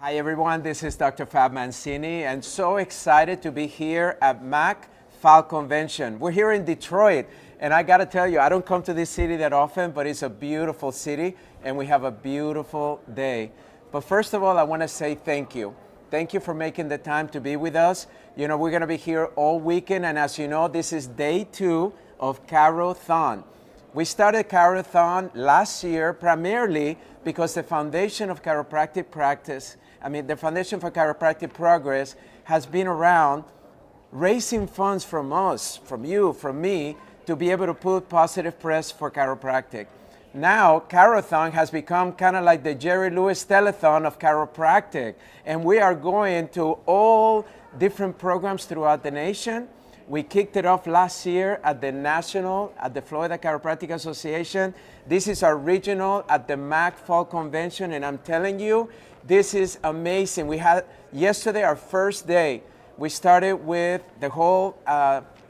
Hi everyone, this is Dr. Fab Mancini and so excited to be here at MAC Fall Convention. We're here in Detroit and I gotta tell you, I don't come to this city that often, but it's a beautiful city and we have a beautiful day. But first of all, I wanna say thank you. Thank you for making the time to be with us. You know, we're gonna be here all weekend and as you know, this is day 2 of CHIROTHON. We started CHIROTHON last year primarily because the foundation of chiropractic practice, the foundation for chiropractic progress has been around raising funds from us, from you, from me, to be able to put positive press for chiropractic. Now, CHIROTHON has become kind of like the Jerry Lewis telethon of chiropractic, and we are going to all different programs throughout the nation. We kicked it off last year at the Florida Chiropractic Association. This is our regional at the MAC Fall Convention, and I'm telling you, this is amazing. We had yesterday our first day. We started with the whole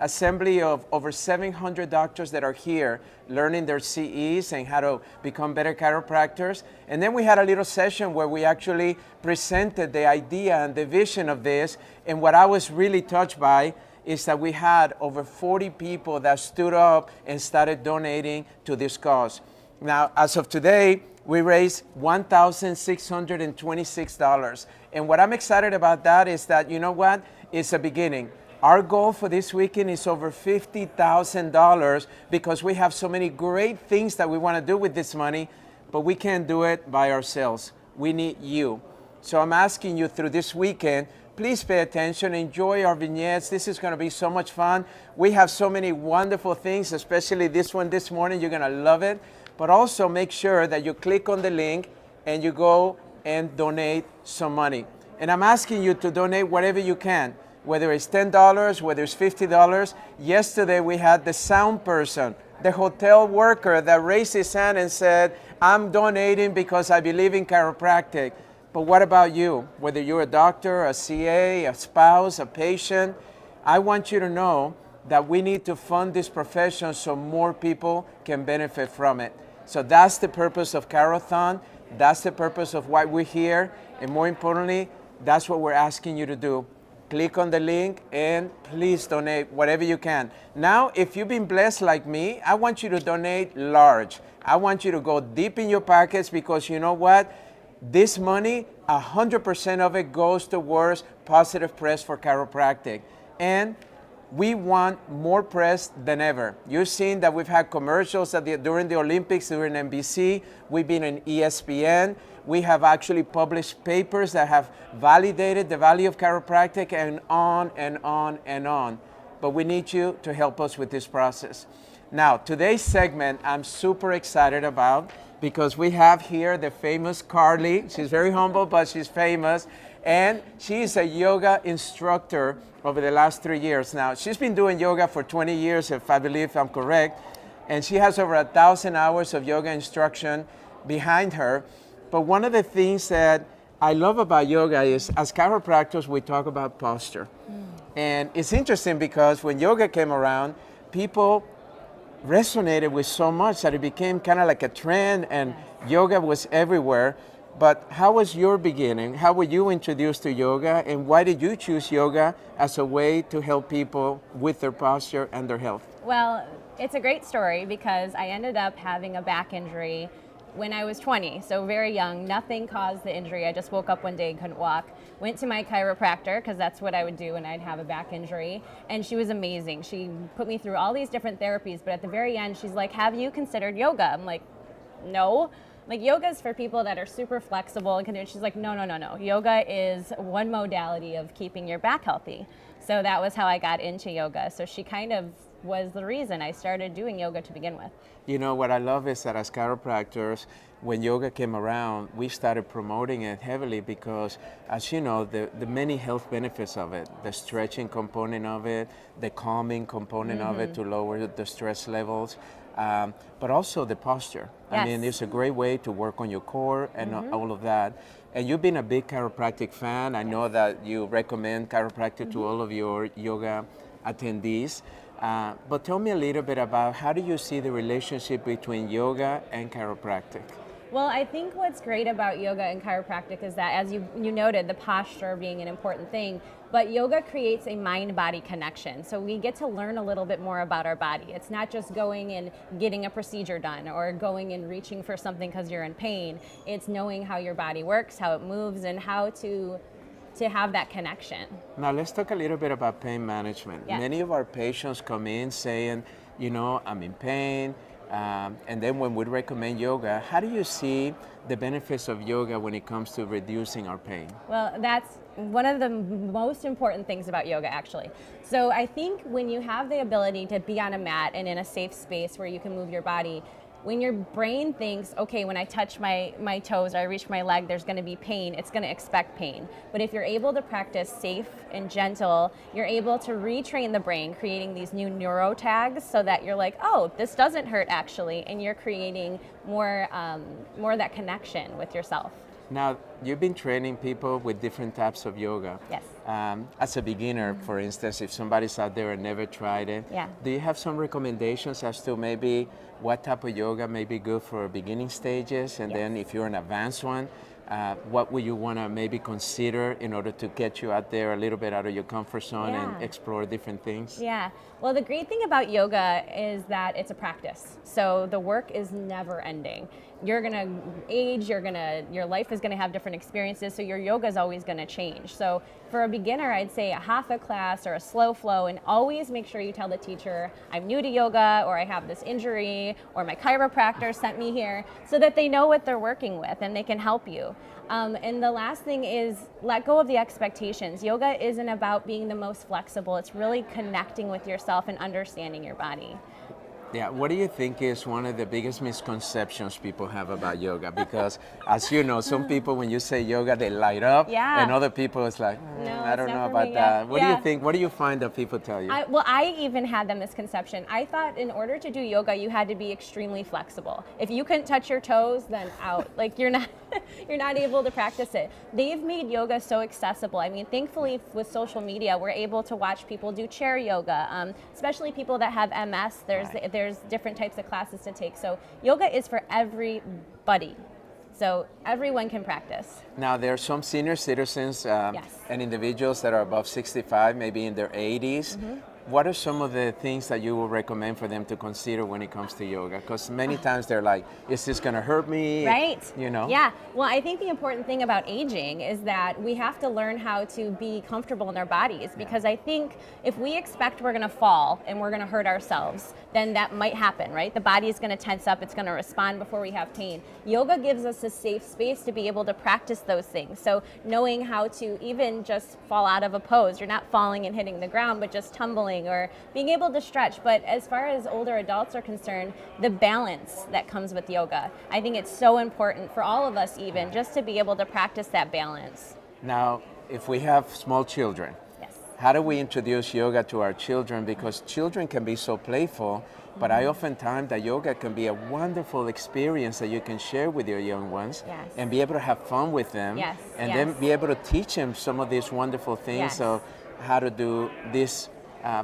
assembly of over 700 doctors that are here learning their CEs and how to become better chiropractors. And then we had a little session where we actually presented the idea and the vision of this. And what I was really touched by is that we had over 40 people that stood up and started donating to this cause. Now, as of today, we raised $1,626. And what I'm excited about that is that, you know what? It's a beginning. Our goal for this weekend is over $50,000 because we have so many great things that we want to do with this money, but we can't do it by ourselves. We need you. So I'm asking you through this weekend, please pay attention, enjoy our vignettes. This is going to be so much fun. We have so many wonderful things, especially this one this morning. You're going to love it. But also make sure that you click on the link and you go and donate some money. And I'm asking you to donate whatever you can, whether it's $10, whether it's $50. Yesterday we had the sound person, the hotel worker that raised his hand and said, I'm donating because I believe in chiropractic. But what about you? Whether you're a doctor, a CA, a spouse, a patient, I want you to know that we need to fund this profession so more people can benefit from it. So that's the purpose of CHIROTHON. That's the purpose of why we're here. And more importantly, that's what we're asking you to do. Click on the link and please donate whatever you can. Now, if you've been blessed like me, I want you to donate large. I want you to go deep in your pockets because you know what? This money, 100% of it goes towards positive press for chiropractic. And we want more press than ever. You've seen that we've had commercials during the Olympics, during NBC. We've been in ESPN. We have actually published papers that have validated the value of chiropractic and on and on and on. But we need you to help us with this process. Now, today's segment I'm super excited about because we have here the famous Carly. She's very humble, but she's famous. And she's a yoga instructor over the last 3 years now. She's been doing yoga for 20 years, if I believe I'm correct. And she has over 1,000 hours of yoga instruction behind her. But one of the things that I love about yoga is, as chiropractors, we talk about posture. And it's interesting because when yoga came around, people resonated with so much that it became kind of like a trend and yoga was everywhere. But how was your beginning? How were you introduced to yoga and why did you choose yoga as a way to help people with their posture and their health? Well, it's a great story because I ended up having a back injury when I was 20, so very young. Nothing caused the injury. I just woke up one day and couldn't walk. Went to my chiropractor because that's what I would do when I'd have a back injury. And she was amazing. She put me through all these different therapies, but at the very end, she's like, have you considered yoga? I'm like, no. Like, yoga is for people that are super flexible and can do it. She's like, no. Yoga is one modality of keeping your back healthy. So that was how I got into yoga. So she kind of was the reason I started doing yoga to begin with. You know, what I love is that as chiropractors, when yoga came around, we started promoting it heavily because, as you know, the many health benefits of it, the stretching component of it, the calming component of it to lower the stress levels, but also the posture. Yes. I mean, it's a great way to work on your core and all of that. And you've been a big chiropractic fan. I know that you recommend chiropractic to all of your yoga attendees. But tell me a little bit about how do you see the relationship between yoga and chiropractic? Well, I think what's great about yoga and chiropractic is that, as you noted, the posture being an important thing, but yoga creates a mind-body connection. So we get to learn a little bit more about our body. It's not just going and getting a procedure done or going and reaching for something because you're in pain. It's knowing how your body works, how it moves, and how to have that connection. Now let's talk a little bit about pain management. Yes. Many of our patients come in saying, you know, I'm in pain. And then when we recommend yoga, how do you see the benefits of yoga when it comes to reducing our pain? Well, that's one of the most important things about yoga, actually. So I think when you have the ability to be on a mat and in a safe space where you can move your body, when your brain thinks, okay, when I touch my toes or I reach my leg, there's going to be pain, it's going to expect pain. But if you're able to practice safe and gentle, you're able to retrain the brain, creating these new neuro tags so that you're like, oh, this doesn't hurt actually, and you're creating more of that connection with yourself. Now, you've been training people with different types of yoga. Yes. As a beginner, for instance, if somebody's out there and never tried it, Yeah. do you have some recommendations as to maybe what type of yoga may be good for beginning stages? And then if you're an advanced one, what would you want to maybe consider in order to get you out there a little bit out of your comfort zone and explore different things? Yeah. Well, the great thing about yoga is that it's a practice. So the work is never ending. You're going to age, your life is going to have different experiences, so your yoga is always going to change. So for a beginner, I'd say a hatha class or a slow flow, and always make sure you tell the teacher, I'm new to yoga, or I have this injury, or my chiropractor sent me here, so that they know what they're working with and they can help you. And the last thing is let go of the expectations. Yoga isn't about being the most flexible. It's really connecting with yourself and understanding your body. Yeah, what do you think is one of the biggest misconceptions people have about yoga? Because as you know, some people when you say yoga, they light up, and other people it's like, I don't know about that. What do you think? What do you find that people tell you? I even had the misconception. I thought in order to do yoga, you had to be extremely flexible. If you couldn't touch your toes, then out. Like you're not able to practice it. They've made yoga so accessible. I mean, thankfully with social media, we're able to watch people do chair yoga, especially people that have MS. There's different types of classes to take. So yoga is for everybody. So everyone can practice. Now there are some senior citizens and individuals that are above 65, maybe in their 80s. What are some of the things that you would recommend for them to consider when it comes to yoga? Because many times they're like, is this going to hurt me? Right. You know? Yeah. Well, I think the important thing about aging is that we have to learn how to be comfortable in our bodies, because I think if we expect we're going to fall and we're going to hurt ourselves, then that might happen, right? The body is going to tense up. It's going to respond before we have pain. Yoga gives us a safe space to be able to practice those things. So knowing how to even just fall out of a pose, you're not falling and hitting the ground, but just tumbling or being able to stretch. But as far as older adults are concerned, the balance that comes with yoga, I think it's so important for all of us even just to be able to practice that balance. Now, if we have small children, how do we introduce yoga to our children? Because children can be so playful, but I often find that yoga can be a wonderful experience that you can share with your young ones and be able to have fun with them and then be able to teach them some of these wonderful things of how to do this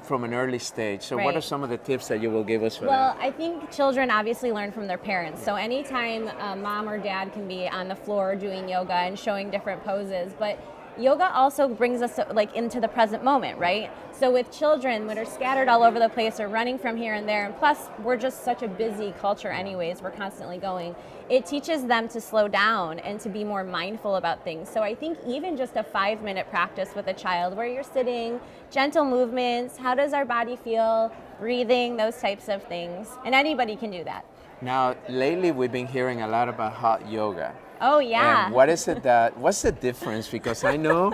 from an early stage. So what are some of the tips that you will give us for that? Well, I think children obviously learn from their parents. So anytime mom or dad can be on the floor doing yoga and showing different poses, but yoga also brings us like into the present moment, right? So with children that are scattered all over the place or running from here and there, and plus we're just such a busy culture anyways, we're constantly going, it teaches them to slow down and to be more mindful about things. So I think even just a 5-minute practice with a child where you're sitting, gentle movements, how does our body feel, breathing, those types of things, and anybody can do that. Now, lately we've been hearing a lot about hot yoga. Oh yeah. And what is it what's the difference? Because I know,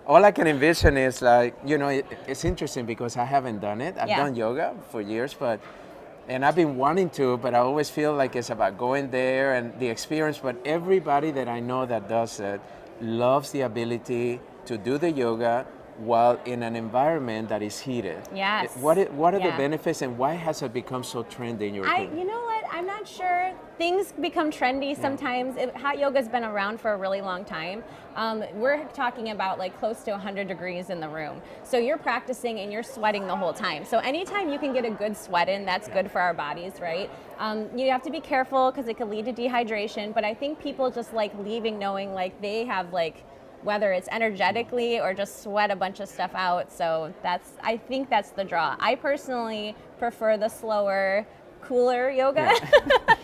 all I can envision is like, you know, it's interesting because I haven't done it. I've done yoga for years, and I've been wanting to, but I always feel like it's about going there and the experience. But everybody that I know that does it loves the ability to do the yoga while in an environment that is heated. Yes. What are the benefits, and why has it become so trendy in your opinion? You know what? I'm not sure. Things become trendy sometimes. Hot yoga's been around for a really long time. We're talking about like close to 100 degrees in the room. So you're practicing and you're sweating the whole time. So anytime you can get a good sweat in, that's good for our bodies, right? You have to be careful because it can lead to dehydration, but I think people just like leaving knowing like they have like, whether it's energetically or just sweat a bunch of stuff out. So I think that's the draw. I personally prefer the slower, cooler yoga. Yeah.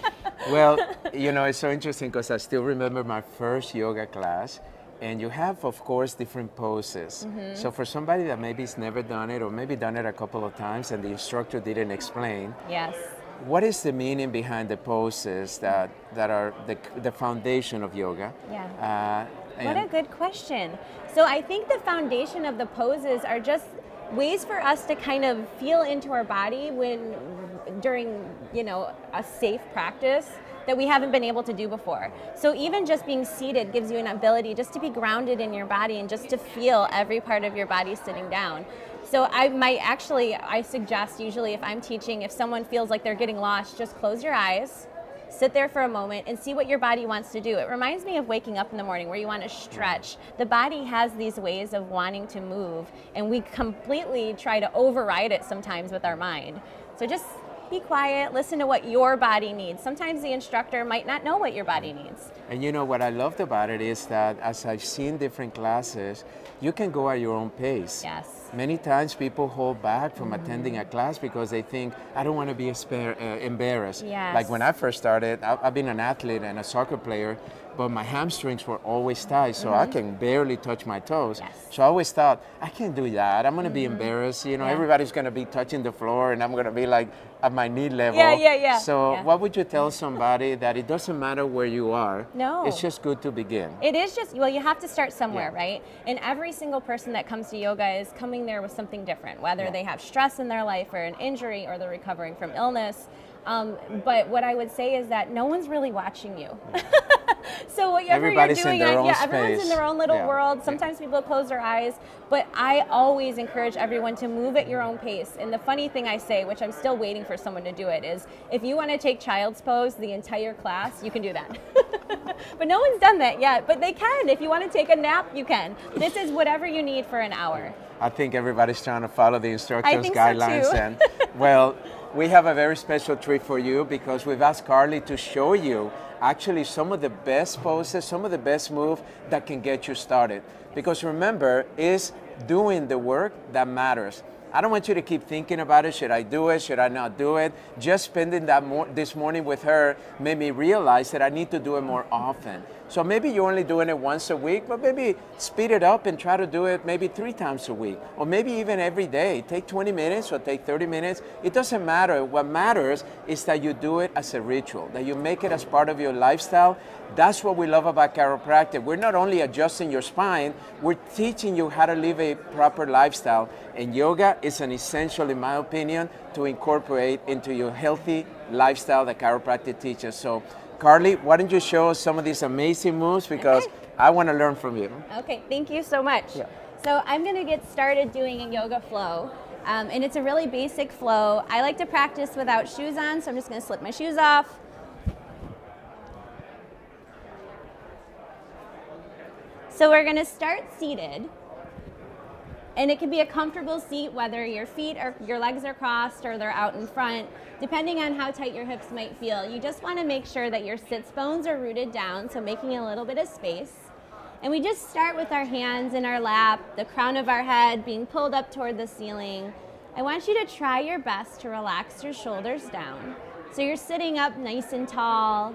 Well, you know, it's so interesting because I still remember my first yoga class, and you have, of course, different poses. So for somebody that maybe's never done it or maybe done it a couple of times and the instructor didn't explain, Yes. what is the meaning behind the poses that are the foundation of yoga? Yeah. What a good question. So I think the foundation of the poses are just ways for us to kind of feel into our body during, a safe practice that we haven't been able to do before. So even just being seated gives you an ability just to be grounded in your body and just to feel every part of your body sitting down. So I suggest usually if I'm teaching, if someone feels like they're getting lost, just close your eyes, sit there for a moment and see what your body wants to do. It reminds me of waking up in the morning where you want to stretch. The body has these ways of wanting to move, and we completely try to override it sometimes with our mind. So just be quiet, listen to what your body needs. Sometimes the instructor might not know what your body needs. And you know what I loved about it is that as I've seen different classes, you can go at your own pace. Yes. Many times people hold back from attending a class because they think, I don't want to be embarrassed. Yes. Like when I first started, I've been an athlete and a soccer player, but my hamstrings were always tight, so I can barely touch my toes. Yes. So I always thought, I can't do that. I'm going to be embarrassed. Everybody's going to be touching the floor, and I'm going to be like at my knee level. Yeah. So what would you tell somebody that it doesn't matter where you are? No. It's just good to begin. It is just, you have to start somewhere, right? And every single person that comes to yoga is coming there with something different, whether they have stress in their life or an injury or they're recovering from illness. But what I would say is that no one's really watching you. So whatever Everybody's you're doing, in their own everyone's in their own little space. world. Sometimes people close their eyes, but I always encourage everyone to move at your own pace. And the funny thing I say, which I'm still waiting for someone to do it, is if you want to take child's pose the entire class, you can do that. But no one's done that yet, but they can. If you want to take a nap, you can. This is whatever you need for an hour. I think everybody's trying to follow the instructor's think guidelines. so too. And well, we have a very special treat for you because we've asked Carly to show you actually some of the best poses, some of the best moves that can get you started. Because remember, it's doing the work that matters. I don't want you to keep thinking about it. Should I do it? Should I not do it? Just spending this morning with her made me realize that I need to do it more often. So maybe you're only doing it once a week, but maybe speed it up and try to do it maybe 3 times a week, or maybe even every day. Take 20 minutes or take 30 minutes. It doesn't matter. What matters is that you do it as a ritual, that you make it as part of your lifestyle. That's what we love about chiropractic. We're not only adjusting your spine, we're teaching you how to live a proper lifestyle. And yoga is an essential, in my opinion, to incorporate into your healthy lifestyle that chiropractic teaches. So, Carly, why don't you show us some of these amazing moves because I want to learn from you. Okay, thank you so much. Yeah. So I'm going to get started doing a yoga flow. And it's a really basic flow. I like to practice without shoes on, so I'm just going to slip my shoes off. So we're going to start seated. And it can be a comfortable seat, whether your feet or your legs are crossed or they're out in front, depending on how tight your hips might feel. You just want to make sure that your sits bones are rooted down, so making a little bit of space. And we just start with our hands in our lap, the crown of our head being pulled up toward the ceiling. I want you to try your best to relax your shoulders down. So you're sitting up nice and tall.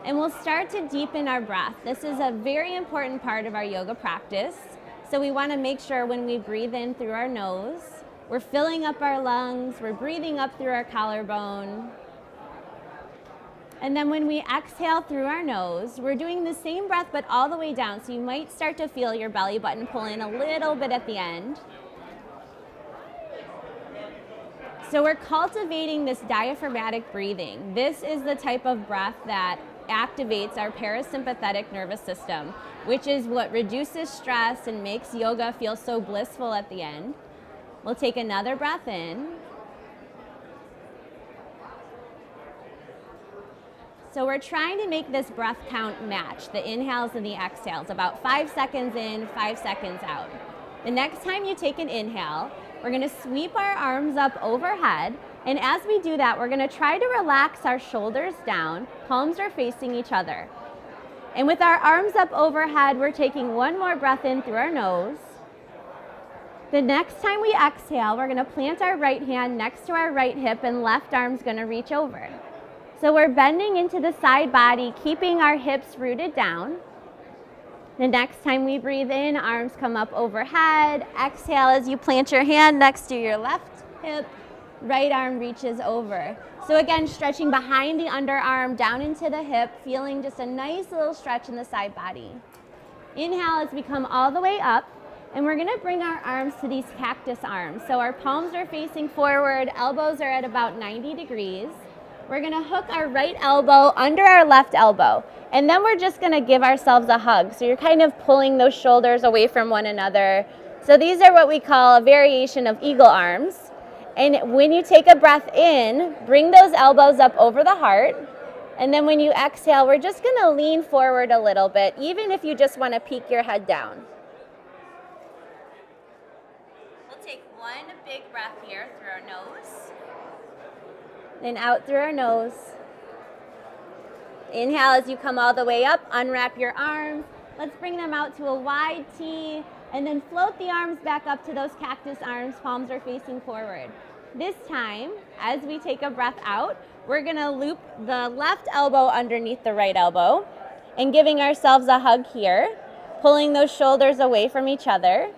And we'll start to deepen our breath. This is a very important part of our yoga practice. So we want to make sure when we breathe in through our nose, we're filling up our lungs, we're breathing up through our collarbone. And then when we exhale through our nose, we're doing the same breath but all the way down. So you might start to feel your belly button pull in a little bit at the end. So we're cultivating this diaphragmatic breathing. This is the type of breath that activates our parasympathetic nervous system, which is what reduces stress and makes yoga feel so blissful at the end. We'll take another breath in. So we're trying to make this breath count match, the inhales and the exhales, about 5 seconds in, 5 seconds out. The next time you take an inhale, we're gonna sweep our arms up overhead, and as we do that, we're gonna try to relax our shoulders down, palms are facing each other. And with our arms up overhead, we're taking one more breath in through our nose. The next time we exhale, we're gonna plant our right hand next to our right hip and left arm's gonna reach over. So we're bending into the side body, keeping our hips rooted down. The next time we breathe in, arms come up overhead. Exhale as you plant your hand next to your left hip, right arm reaches over. So again, stretching behind the underarm, down into the hip, feeling just a nice little stretch in the side body. Inhale as we come all the way up, and we're gonna bring our arms to these cactus arms. So our palms are facing forward, elbows are at about 90 degrees. We're gonna hook our right elbow under our left elbow, and then we're just gonna give ourselves a hug. So you're kind of pulling those shoulders away from one another. So these are what we call a variation of eagle arms. And when you take a breath in, bring those elbows up over the heart. And then when you exhale, we're just gonna lean forward a little bit, even if you just wanna peek your head down. We'll take one big breath here through our nose. Then out through our nose. Inhale as you come all the way up, unwrap your arms. Let's bring them out to a wide T, and then float the arms back up to those cactus arms, palms are facing forward. This time, as we take a breath out, we're gonna loop the left elbow underneath the right elbow and giving ourselves a hug here, pulling those shoulders away from each other.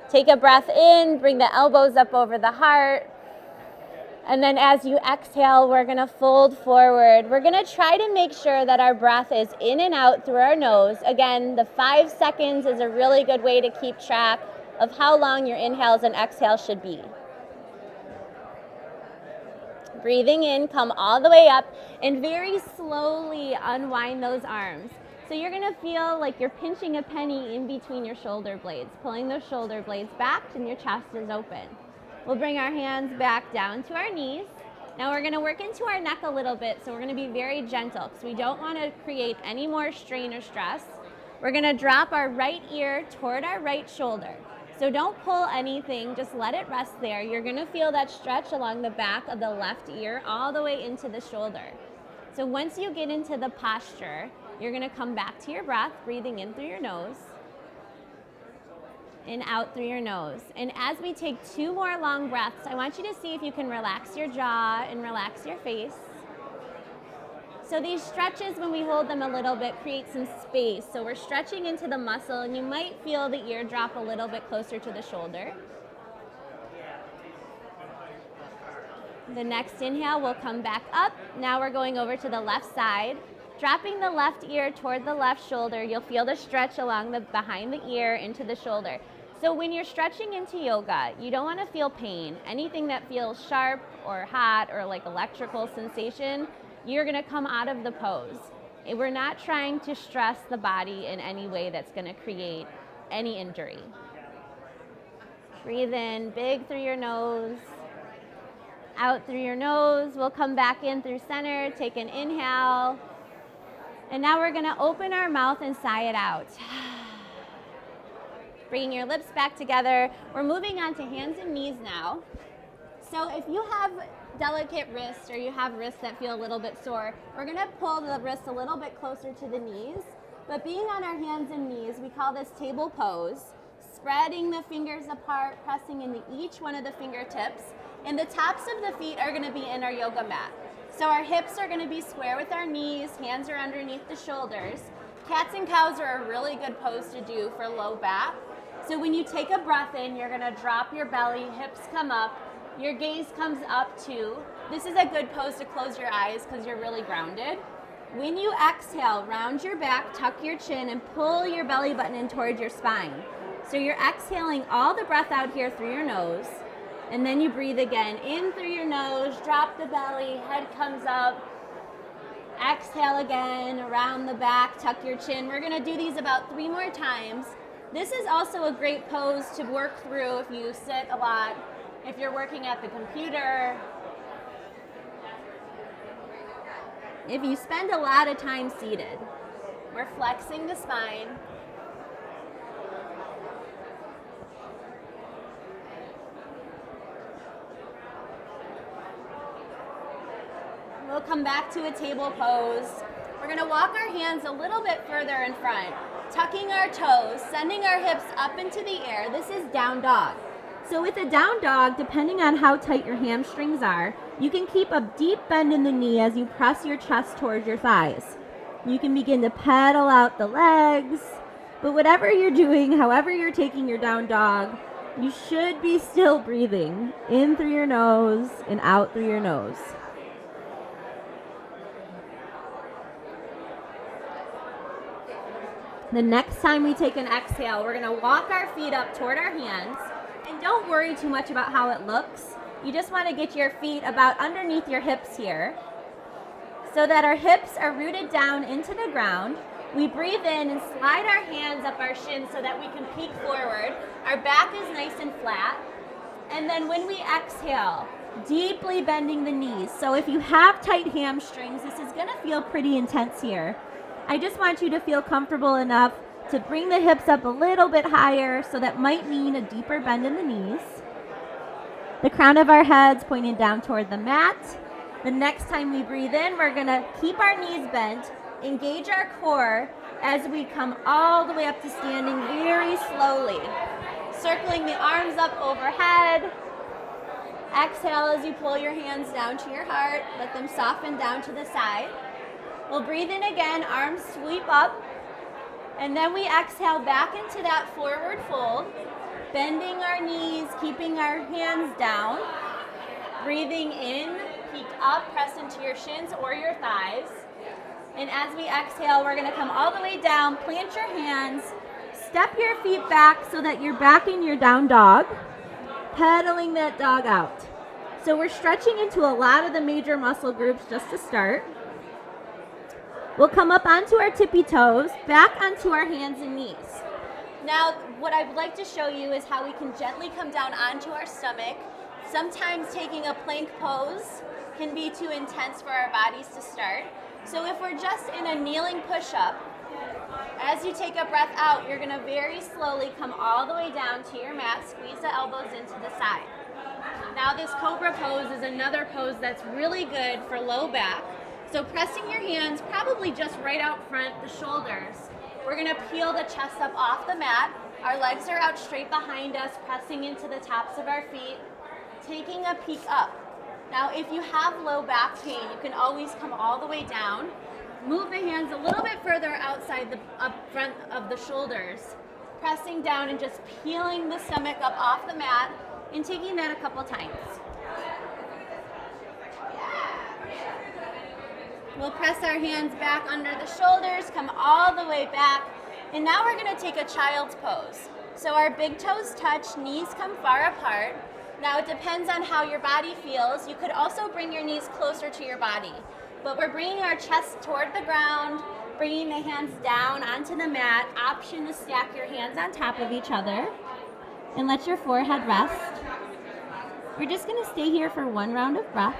Take a breath in, bring the elbows up over the heart. And then as you exhale, we're gonna fold forward. We're gonna try to make sure that our breath is in and out through our nose. Again, the 5 seconds is a really good way to keep track of how long your inhales and exhales should be. Breathing in, come all the way up, and very slowly unwind those arms. So you're gonna feel like you're pinching a penny in between your shoulder blades, pulling those shoulder blades back and your chest is open. We'll bring our hands back down to our knees. Now we're gonna work into our neck a little bit, so we're gonna be very gentle because we don't wanna create any more strain or stress. We're gonna drop our right ear toward our right shoulder. So don't pull anything, just let it rest there. You're gonna feel that stretch along the back of the left ear all the way into the shoulder. So once you get into the posture, you're gonna come back to your breath, breathing in through your nose and out through your nose. And as we take 2 more long breaths, I want you to see if you can relax your jaw and relax your face. So these stretches, when we hold them a little bit, create some space. So we're stretching into the muscle, and you might feel the ear drop a little bit closer to the shoulder. The next inhale, we'll come back up. Now we're going over to the left side. Dropping the left ear toward the left shoulder, you'll feel the stretch along the behind the ear into the shoulder. So when you're stretching into yoga, you don't want to feel pain. Anything that feels sharp or hot or like electrical sensation, you're going to come out of the pose. We're not trying to stress the body in any way that's going to create any injury. Breathe in big through your nose. Out through your nose. We'll come back in through center. Take an inhale. And now we're gonna open our mouth and sigh it out. Bringing your lips back together. We're moving on to hands and knees now. So if you have delicate wrists or you have wrists that feel a little bit sore, we're gonna pull the wrists a little bit closer to the knees. But being on our hands and knees, we call this table pose. Spreading the fingers apart, pressing into each one of the fingertips. And the tops of the feet are gonna be in our yoga mat. So our hips are gonna be square with our knees, hands are underneath the shoulders. Cats and cows are a really good pose to do for low back. So when you take a breath in, you're gonna drop your belly, hips come up, your gaze comes up too. This is a good pose to close your eyes because you're really grounded. When you exhale, round your back, tuck your chin, and pull your belly button in towards your spine. So you're exhaling all the breath out here through your nose. And then you breathe again, in through your nose, drop the belly, head comes up. Exhale again, around the back, tuck your chin. We're gonna do these about 3 more times. This is also a great pose to work through if you sit a lot, if you're working at the computer. if you spend a lot of time seated, we're flexing the spine. We'll come back to a table pose. We're gonna walk our hands a little bit further in front, tucking our toes, sending our hips up into the air. This is down dog. So with a down dog, depending on how tight your hamstrings are, you can keep a deep bend in the knee as you press your chest towards your thighs. You can begin to pedal out the legs, but whatever you're doing, however you're taking your down dog, you should be still breathing in through your nose and out through your nose. The next time we take an exhale, we're gonna walk our feet up toward our hands. And don't worry too much about how it looks. You just want to get your feet about underneath your hips here so that our hips are rooted down into the ground. We breathe in and slide our hands up our shins so that we can peek forward. Our back is nice and flat. And then when we exhale, deeply bending the knees. So if you have tight hamstrings, this is going to feel pretty intense here. I just want you to feel comfortable enough to bring the hips up a little bit higher, so that might mean a deeper bend in the knees. The crown of our heads pointing down toward the mat. The next time we breathe in, we're gonna keep our knees bent, engage our core as we come all the way up to standing very slowly. Circling the arms up overhead. Exhale as you pull your hands down to your heart. Let them soften down to the side. We'll breathe in again, arms sweep up. And then we exhale back into that forward fold, bending our knees, keeping our hands down. Breathing in, peek up, press into your shins or your thighs. And as we exhale, we're gonna come all the way down, plant your hands, step your feet back so that you're back in your down dog, pedaling that dog out. So we're stretching into a lot of the major muscle groups just to start. We'll come up onto our tippy toes, back onto our hands and knees. Now, what I would like to show you is how we can gently come down onto our stomach. Sometimes taking a plank pose can be too intense for our bodies to start. So if we're just in a kneeling push-up, as you take a breath out, you're gonna very slowly come all the way down to your mat, squeeze the elbows into the side. Now this cobra pose is another pose that's really good for low back. So pressing your hands probably just right out front, the shoulders. We're gonna peel the chest up off the mat. Our legs are out straight behind us, pressing into the tops of our feet, taking a peek up. Now, if you have low back pain, you can always come all the way down. Move the hands a little bit further outside the up front of the shoulders, pressing down and just peeling the stomach up off the mat and taking that a couple times. We'll press our hands back under the shoulders, come all the way back, and now we're gonna take a child's pose. So our big toes touch, knees come far apart. Now it depends on how your body feels. You could also bring your knees closer to your body, but we're bringing our chest toward the ground, bringing the hands down onto the mat. Option to stack your hands on top of each other and let your forehead rest. We're just gonna stay here for one round of breath.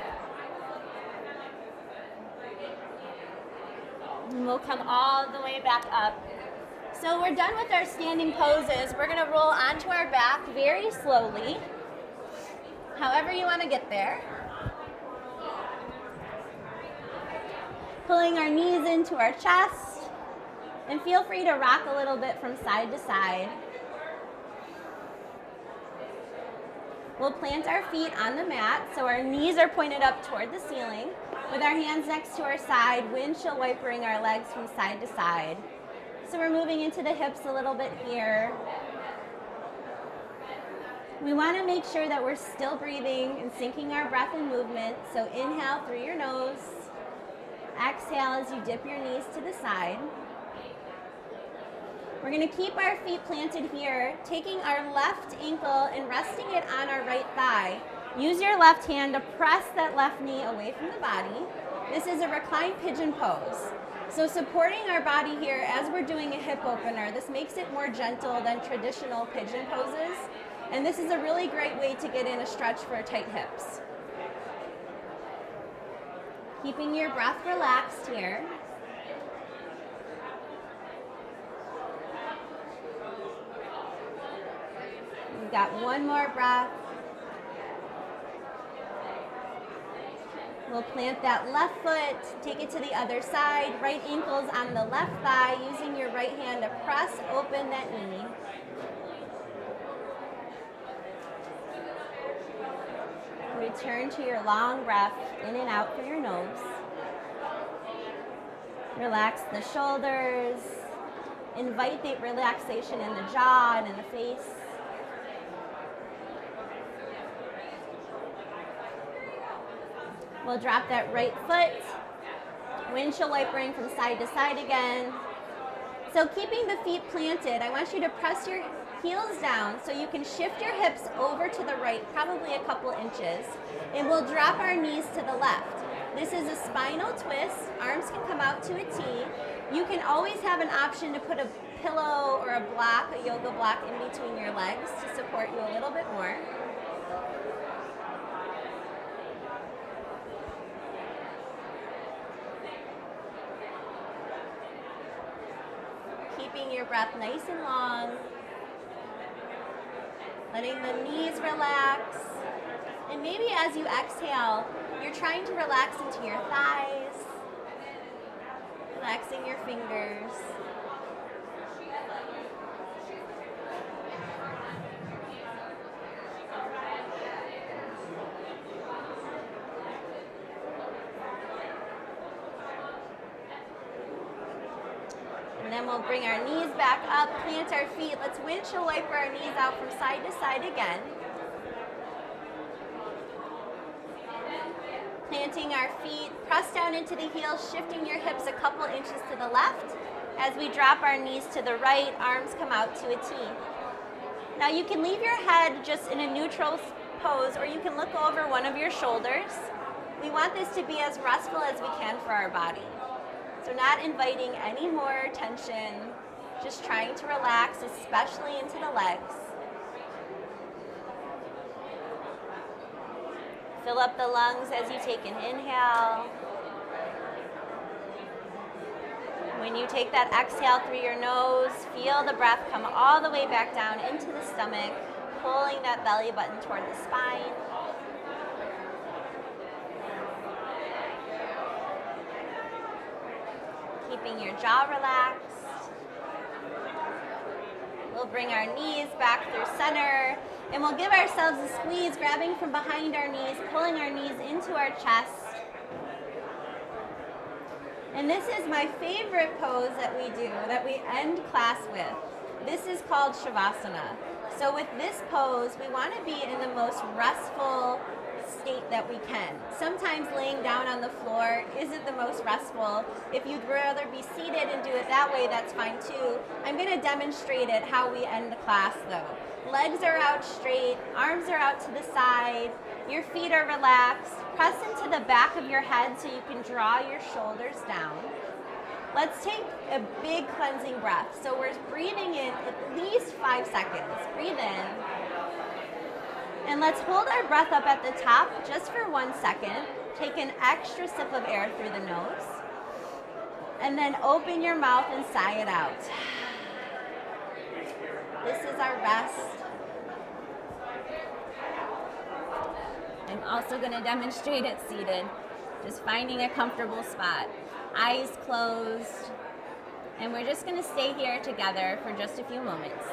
And we'll come all the way back up. So we're done with our standing poses. We're gonna roll onto our back very slowly, however you wanna get there. Pulling our knees into our chest, and feel free to rock a little bit from side to side. We'll plant our feet on the mat, so our knees are pointed up toward the ceiling. With our hands next to our side, windshield wipering our legs from side to side. So we're moving into the hips a little bit here. We want to make sure that we're still breathing and syncing our breath and movement. So inhale through your nose. Exhale as you dip your knees to the side. We're going to keep our feet planted here, taking our left ankle and resting it on our right thigh. Use your left hand to press that left knee away from the body. This is a reclined pigeon pose. So supporting our body here as we're doing a hip opener, this makes it more gentle than traditional pigeon poses. And this is a really great way to get in a stretch for tight hips. Keeping your breath relaxed here. We've got one more breath. We'll plant that left foot, take it to the other side, right ankle's on the left thigh, using your right hand to press open that knee. Return to your long breath in and out through your nose. Relax the shoulders. Invite the relaxation in the jaw and in the face. We'll drop that right foot. Windshield wipering from side to side again. So keeping the feet planted, I want you to press your heels down so you can shift your hips over to the right, probably a couple inches. And we'll drop our knees to the left. This is a spinal twist. Arms can come out to a T. You can always have an option to put a pillow or a block, a yoga block in between your legs to support you a little bit more. Keeping your breath nice and long. Letting the knees relax. And maybe as you exhale, you're trying to relax into your thighs. Relaxing your fingers. And then we'll bring our knees back up, plant our feet. Let's windshield wiper our knees out from side to side again. Planting our feet, press down into the heels, shifting your hips a couple inches to the left. As we drop our knees to the right, arms come out to a T. Now you can leave your head just in a neutral pose, or you can look over one of your shoulders. We want this to be as restful as we can for our body. So not inviting any more tension, just trying to relax, especially into the legs. Fill up the lungs as you take an inhale. When you take that exhale through your nose, feel the breath come all the way back down into the stomach, pulling that belly button toward the spine. Keeping your jaw relaxed. We'll bring our knees back through center, and we'll give ourselves a squeeze, grabbing from behind our knees, pulling our knees into our chest. And this is my favorite pose that we do, that we end class with. This is called Shavasana. So with this pose, we want to be in the most restful state that we can. Sometimes laying down on the floor isn't the most restful. If you'd rather be seated and do it that way, that's fine too. I'm going to demonstrate it how we end the class though. Legs are out straight, arms are out to the side, your feet are relaxed. Press into the back of your head so you can draw your shoulders down. Let's take a big cleansing breath. So we're breathing in at least 5 seconds. Breathe in. And let's hold our breath up at the top just for 1 second. Take an extra sip of air through the nose. And then open your mouth and sigh it out. This is our rest. I'm also going to demonstrate it seated. Just finding a comfortable spot. Eyes closed. And we're just going to stay here together for just a few moments.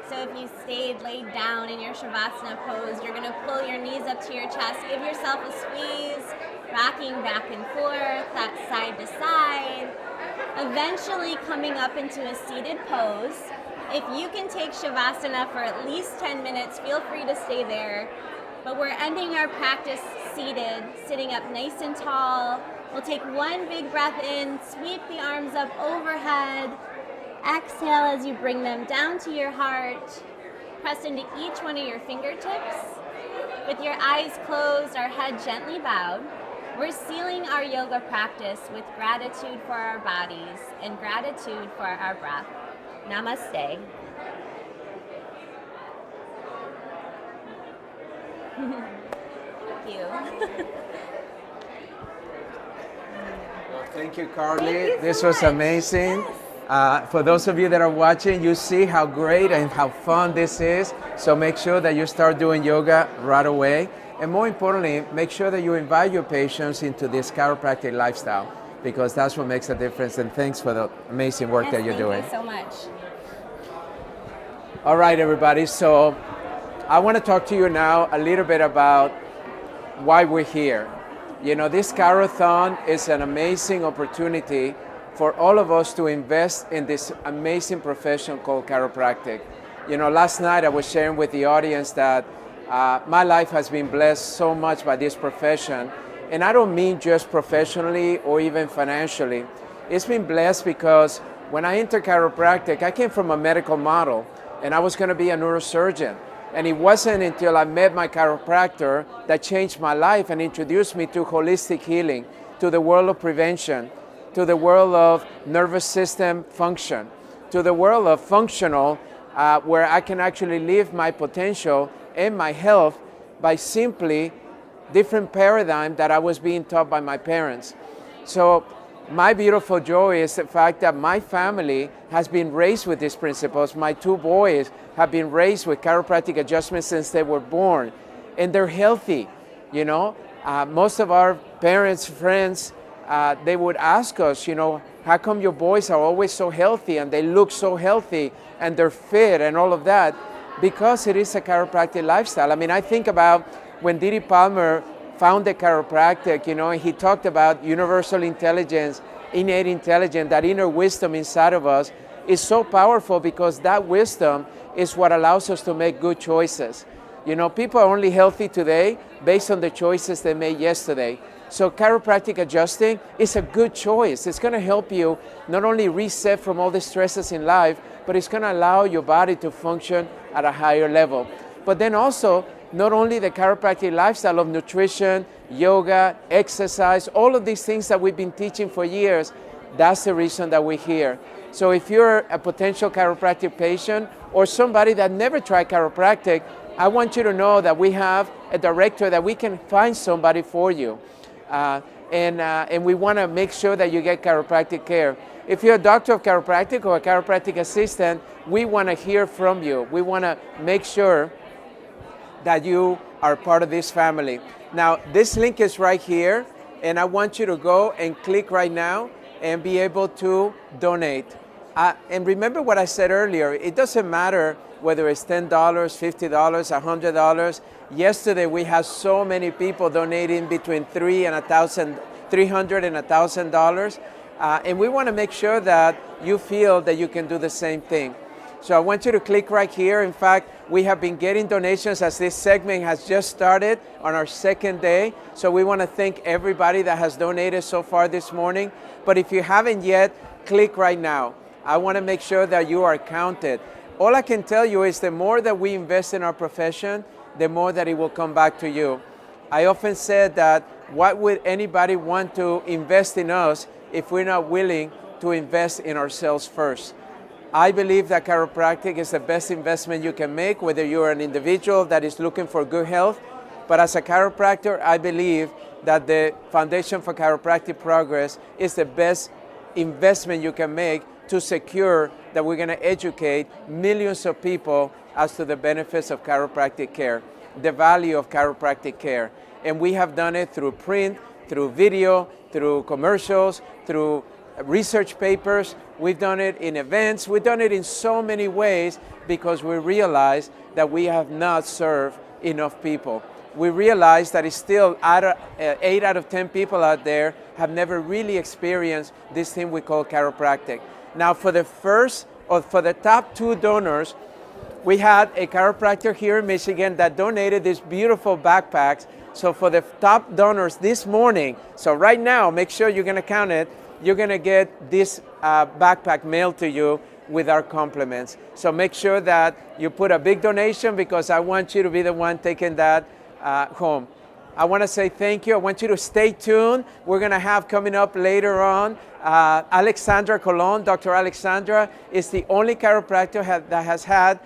So if you stayed laid down in your Shavasana pose, you're going to pull your knees up to your chest, give yourself a squeeze, rocking back and forth, that side to side, eventually coming up into a seated pose. If you can take Shavasana for at least 10 minutes, feel free to stay there. But we're ending our practice seated, sitting up nice and tall. We'll take one big breath in, sweep the arms up overhead. Exhale as you bring them down to your heart. Press into each one of your fingertips. With your eyes closed, our head gently bowed. We're sealing our yoga practice with gratitude for our bodies and gratitude for our breath. Namaste. Thank you. Thank you, Carly. Thank you This so was much. amazing. Yes. For those of you that are watching, you see how great and how fun this is. So make sure that you start doing yoga right away. And more importantly, make sure that you invite your patients into this chiropractic lifestyle, because that's what makes a difference. And thanks for the amazing work that you're doing. Thank you so much. All right, everybody. So I want to talk to you now a little bit about why we're here. You know, this CHIROTHON is an amazing opportunity for all of us to invest in this amazing profession called chiropractic. You know, last night I was sharing with the audience that my life has been blessed so much by this profession. And I don't mean just professionally or even financially. It's been blessed because when I entered chiropractic, I came from a medical model and I was going to be a neurosurgeon. And it wasn't until I met my chiropractor that changed my life and introduced me to holistic healing, to the world of prevention, to the world of nervous system function, to the world of functional, where I can actually live my potential and my health by simply different paradigm that I was being taught by my parents. So my beautiful joy is the fact that my family has been raised with these principles. My two boys have been raised with chiropractic adjustments since they were born, and they're healthy. You know, most of our parents, friends, they would ask us, you know, how come your boys are always so healthy and they look so healthy and they're fit and all of that? Because it is a chiropractic lifestyle. I mean, I think about when Didi Palmer founded chiropractic, you know, and he talked about universal intelligence, innate intelligence, that inner wisdom inside of us is so powerful because that wisdom is what allows us to make good choices. You know, people are only healthy today based on the choices they made yesterday. So chiropractic adjusting is a good choice. It's going to help you not only reset from all the stresses in life, but it's going to allow your body to function at a higher level. But then also, not only the chiropractic lifestyle of nutrition, yoga, exercise, all of these things that we've been teaching for years, that's the reason that we're here. So if you're a potential chiropractic patient or somebody that never tried chiropractic, I want you to know that we have a directory that we can find somebody for you. And we want to make sure that you get chiropractic care. If you're a doctor of chiropractic or a chiropractic assistant, we want to hear from you. We want to make sure that you are part of this family. Now, this link is right here, and I want you to go and click right now and be able to donate. And remember what I said earlier, it doesn't matter whether it's $10, $50, $100. Yesterday we had so many people donating between $300 and $1,000, and we want to make sure that you feel that you can do the same thing. So I want you to click right here. In fact, we have been getting donations as this segment has just started on our second day. So we want to thank everybody that has donated so far this morning. But if you haven't yet, click right now. I want to make sure that you are counted. All I can tell you is the more that we invest in our profession, the more that it will come back to you. I often said that what would anybody want to invest in us if we're not willing to invest in ourselves first? I believe that chiropractic is the best investment you can make, whether you're an individual that is looking for good health. But as a chiropractor, I believe that the Foundation for Chiropractic Progress is the best investment you can make to secure that we're going to educate millions of people as to the benefits of chiropractic care, the value of chiropractic care. And we have done it through print, through video, through commercials, through research papers. We've done it in events. We've done it in so many ways because we realize that we have not served enough people. We realize that it's still 8 out of 10 people out there have never really experienced this thing we call chiropractic. Now, for the first or for the top 2 donors, we had a chiropractor here in Michigan that donated these beautiful backpacks. So for the top donors this morning, so right now, make sure you're gonna count it, you're gonna get this backpack mailed to you with our compliments. So make sure that you put a big donation because I want you to be the one taking that home. I want to say thank you. I want you to stay tuned. We're going to have coming up later on Alexandra Colon. Dr. Alexandra is the only chiropractor that has had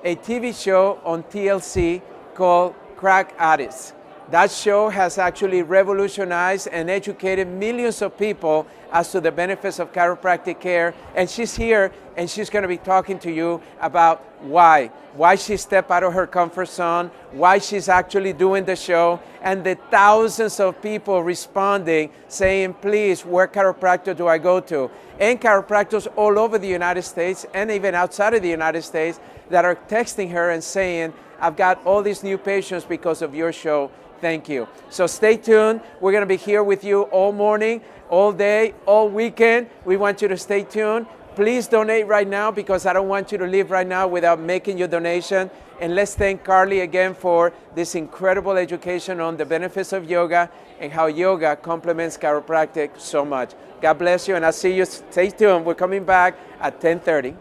a TV show on TLC called Crack Addicts. That show has actually revolutionized and educated millions of people as to the benefits of chiropractic care. And she's here and she's going to be talking to you about why she stepped out of her comfort zone, why she's actually doing the show, and the thousands of people responding saying, please, where chiropractor do I go to? And chiropractors all over the United States and even outside of the United States that are texting her and saying, I've got all these new patients because of your show. Thank you. So stay tuned. We're going to be here with you all morning, all day, all weekend. We want you to stay tuned. Please donate right now because I don't want you to leave right now without making your donation. And let's thank Carly again for this incredible education on the benefits of yoga and how yoga complements chiropractic so much. God bless you, and I'll see you. Stay tuned. We're coming back at 10:30.